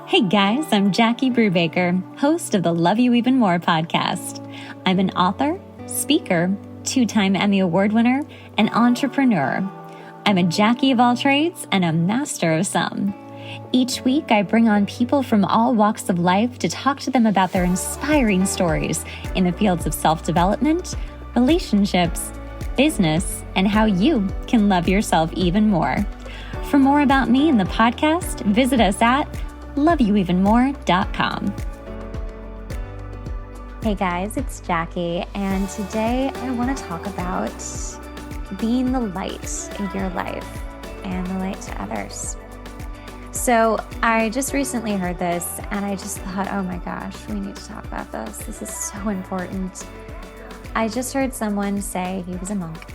Hey guys, I'm Jackie Brubaker, host of the Love You Even More podcast. I'm an author, speaker, 2-time Emmy Award winner, and entrepreneur. I'm a Jackie of all trades and a master of some. Each week, I bring on people from all walks of life to talk to them about their inspiring stories in the fields of self-development, relationships, business, and how you can love yourself even more. For more about me and the podcast, visit us at loveyouevenmore.com. Hey guys, it's Jackie, and today I want to talk about being the light in your life and the light to others. So I just recently heard this and I just thought, oh my gosh, we need to talk about this. This is so important. I just heard someone say, he was a monk,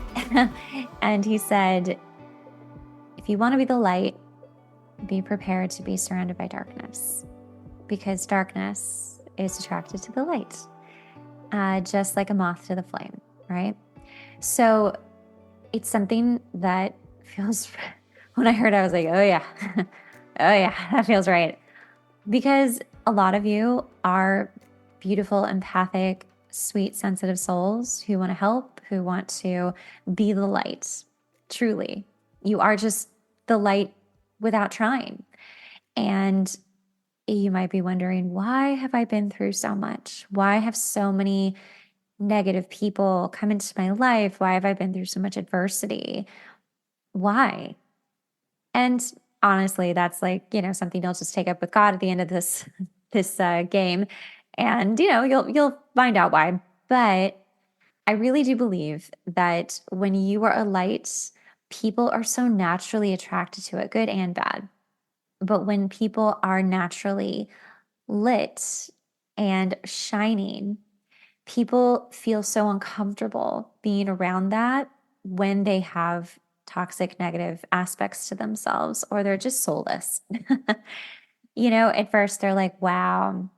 and he said, if you want to be the light, be prepared to be surrounded by darkness, because darkness is attracted to the light, just like a moth to the flame, right? So it's something that feels, when I heard it, I was like, oh yeah, oh yeah, that feels right. Because a lot of you are beautiful, empathic, sweet, sensitive souls who want to help, who want to be the light. Truly, you are just the light without trying. And you might be wondering, why have I been through so much? Why have so many negative people come into my life? Why have I been through so much adversity? Why? And honestly, that's like, something you'll just take up with God at the end of this game. And, you'll find out why. But I really do believe that when you are a light, people are so naturally attracted to it, good and bad. But when people are naturally lit and shining, people feel so uncomfortable being around that when they have toxic, negative aspects to themselves, or they're just soulless. At first they're like, wow,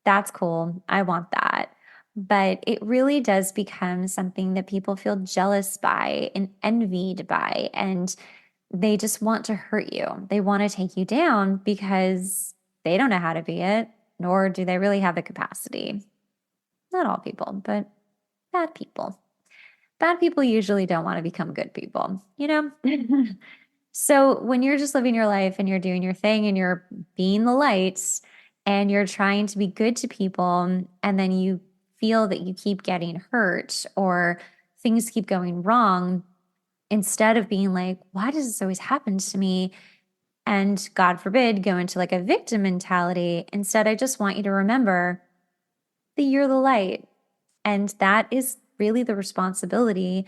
that's cool. I want that. But it really does become something that people feel jealous by and envied by, and they just want to hurt you. They want to take you down because they don't know how to be it, nor do they really have the capacity. Not all people, but bad people. Bad people usually don't want to become good people, So when you're just living your life and you're doing your thing and you're being the lights and you're trying to be good to people, and then you feel that you keep getting hurt or things keep going wrong, instead of being like, why does this always happen to me? And God forbid, go into like a victim mentality. Instead, I just want you to remember that you're the light. And that is really the responsibility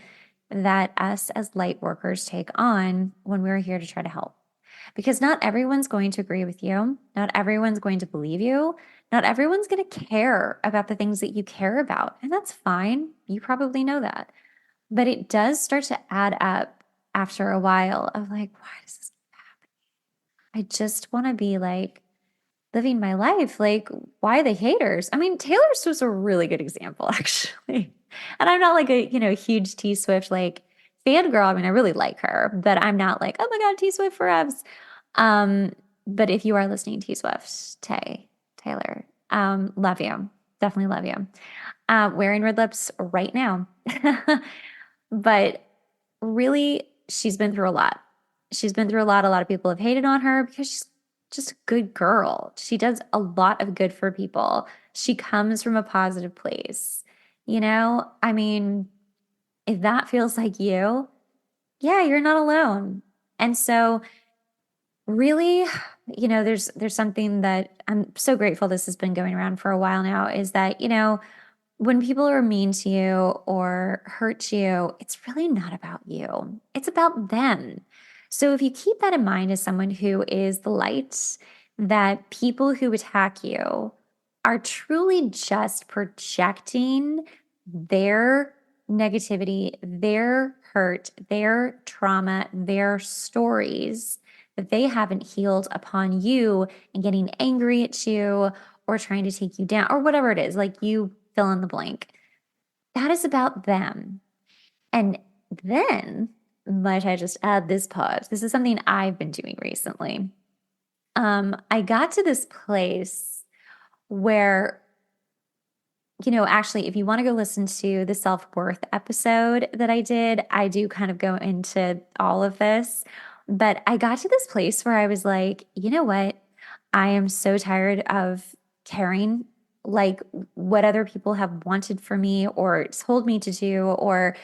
that us as light workers take on when we're here to try to help. Because not everyone's going to agree with you. Not everyone's going to believe you. Not everyone's going to care about the things that you care about. And that's fine. You probably know that. But it does start to add up after a while of like, why does this keep happening? I just want to be like living my life. Like, why the haters? I mean, Taylor Swift's a really good example, actually. And I'm not like a, huge T Swift like fangirl. I mean, I really like her, but I'm not like, oh my God, T Swift forevs. But if you are listening, T Swift, Taylor, love you. Definitely love you. Wearing red lips right now. But really, she's been through a lot. She's been through a lot. A lot of people have hated on her because she's just a good girl. She does a lot of good for people. She comes from a positive place. I mean, if that feels like you, yeah, you're not alone. And so really, there's something that I'm so grateful this has been going around for a while now, is that, when people are mean to you or hurt you, it's really not about you. It's about them. So if you keep that in mind as someone who is the light, that people who attack you are truly just projecting their negativity, their hurt, their trauma, their stories that they haven't healed upon you, and getting angry at you or trying to take you down or whatever it is, like you fill in the blank. That is about them. And then, might I just add this part? This is something I've been doing recently. I got to this place where, actually, if you want to go listen to the self-worth episode that I did, I do kind of go into all of this. But I got to this place where I was like, you know what? I am so tired of caring like what other people have wanted for me or told me to do, or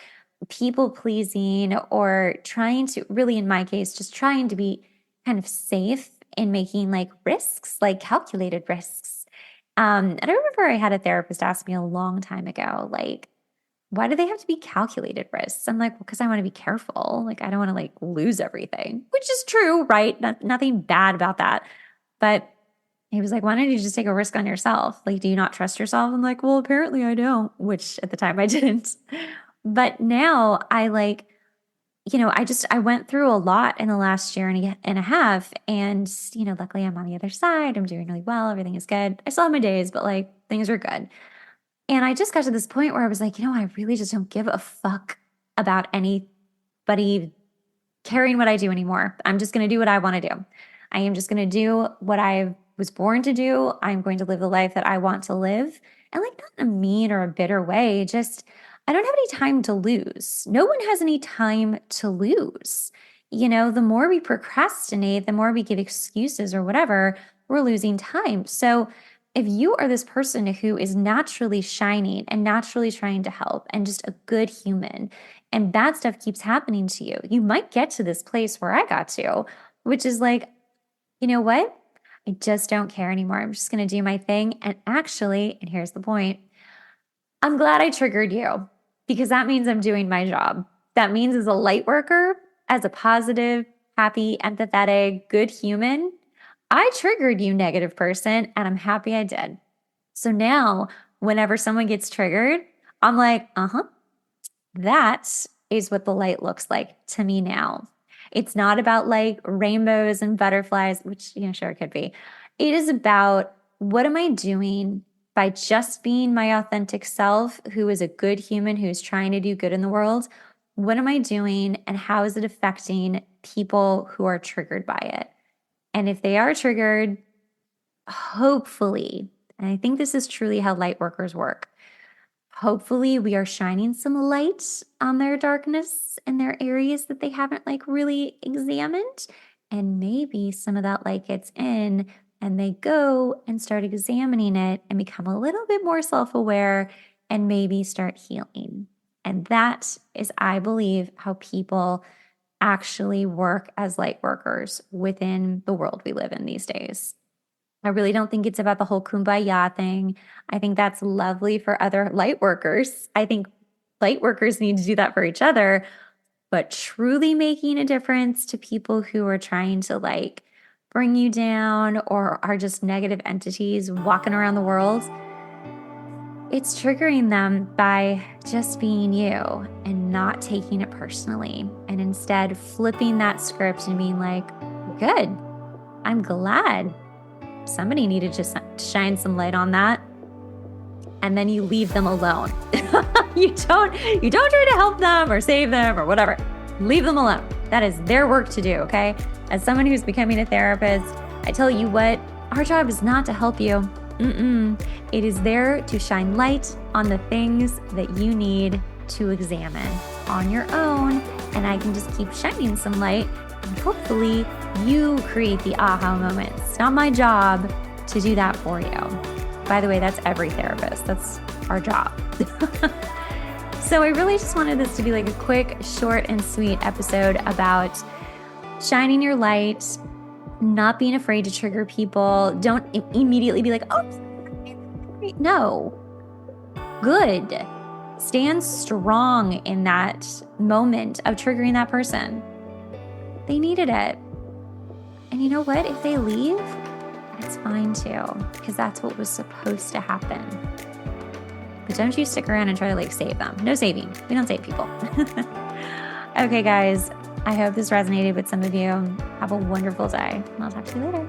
people pleasing, or trying to really, in my case, just trying to be kind of safe in making like risks, like calculated risks. And I remember I had a therapist ask me a long time ago, like, why do they have to be calculated risks? I'm like, well, because I want to be careful. Like, I don't want to like lose everything, which is true, right? Nothing bad about that. But he was like, why don't you just take a risk on yourself? Like, do you not trust yourself? I'm like, well, apparently I don't, which at the time I didn't. But now I like, I went through a lot in the last year and a half. And, luckily I'm on the other side. I'm doing really well. Everything is good. I still have my days, but like things are good. And I just got to this point where I was like, I really just don't give a fuck about anybody caring what I do anymore. I'm just going to do what I want to do. I am just going to do what I was born to do. I'm going to live the life that I want to live. And like, not in a mean or a bitter way, just I don't have any time to lose. No one has any time to lose. The more we procrastinate, the more we give excuses or whatever, we're losing time. So if you are this person who is naturally shining and naturally trying to help and just a good human, and bad stuff keeps happening to you, you might get to this place where I got to, which is like, you know what? I just don't care anymore. I'm just going to do my thing. And actually, and here's the point, I'm glad I triggered you because that means I'm doing my job. That means as a light worker, as a positive, happy, empathetic, good human, I triggered you, negative person, and I'm happy I did. So now, whenever someone gets triggered, I'm like, that is what the light looks like to me now. It's not about like rainbows and butterflies, which, sure it could be. It is about what am I doing by just being my authentic self, who is a good human, who's trying to do good in the world. What am I doing and how is it affecting people who are triggered by it? And if they are triggered, hopefully, and I think this is truly how light workers work, hopefully we are shining some light on their darkness and their areas that they haven't like really examined. And maybe some of that light gets in and they go and start examining it and become a little bit more self-aware and maybe start healing. And that is, I believe, how people actually work as light workers within the world we live in these days. I really don't think it's about the whole kumbaya thing. I think that's lovely for other light workers. I think light workers need to do that for each other, but truly making a difference to people who are trying to like bring you down or are just negative entities walking around the world, it's triggering them by just being you and not taking it personally, and instead flipping that script and being like, good, I'm glad somebody needed to shine some light on that. And then you leave them alone. You don't try to help them or save them or whatever. Leave them alone. That is their work to do, okay? As someone who's becoming a therapist, I tell you what, our job is not to help you. It is there to shine light on the things that you need to examine on your own. And I can just keep shining some light, and hopefully you create the aha moments. It's not my job to do that for you. By the way, that's every therapist. That's our job. So I really just wanted this to be like a quick, short, and sweet episode about shining your light, not being afraid to trigger people. Don't immediately be like, oh, no. Good. Stand strong in that moment of triggering that person. They needed it. And you know what? If they leave, it's fine too, because that's what was supposed to happen. But don't you stick around and try to like save them. No saving. We don't save people. Okay, guys. I hope this resonated with some of you. Have a wonderful day. And I'll talk to you later.